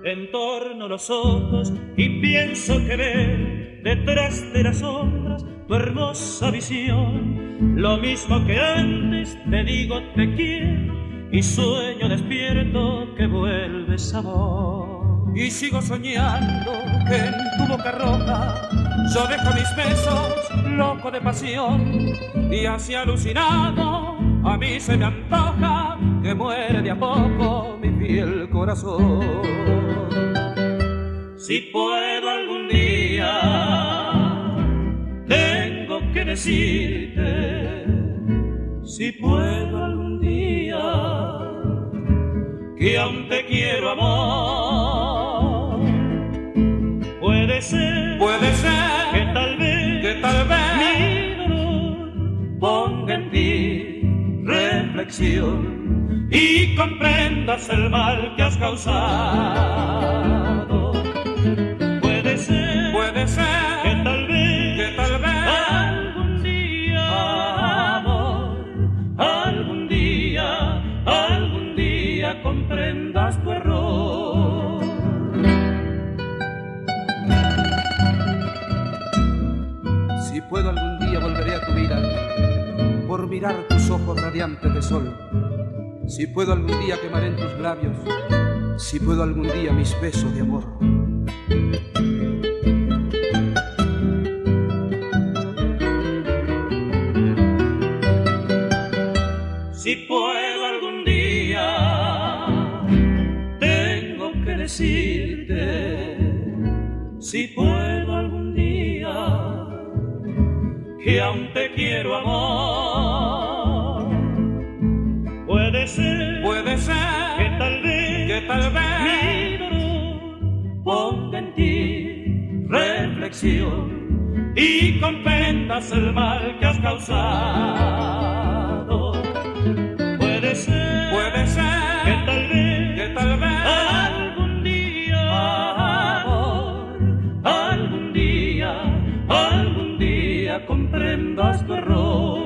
Entorno los ojos y pienso que ver detrás de las sombras tu hermosa visión. Lo mismo que antes te digo te quiero y sueño despierto que vuelves amor. Y sigo soñando que en tu boca roja yo dejo mis besos loco de pasión. Y así alucinado a mí se me antoja que muere de a poco mi fiel corazón. Si puedo algún día, tengo que decirte, si puedo algún día, que aún te quiero amor. Puede ser que tal vez mi dolor ponga en ti reflexión y comprendas el mal que has causado. Puede ser que tal vez algún día, amor, algún día comprendas tu error. Si puedo algún día volveré a tu vida por mirar tus ojos radiantes de sol. Si puedo algún día quemaré en tus labios, si puedo algún día mis besos de amor. Si puedo algún día, tengo que decirte, si puedo algún día, que aún te quiero amor. Puede ser que tal vez mi dolor ponga en ti reflexión y comprendas el mal que has causado. Puede ser que tal vez algún día, amor, algún día comprendas tu error.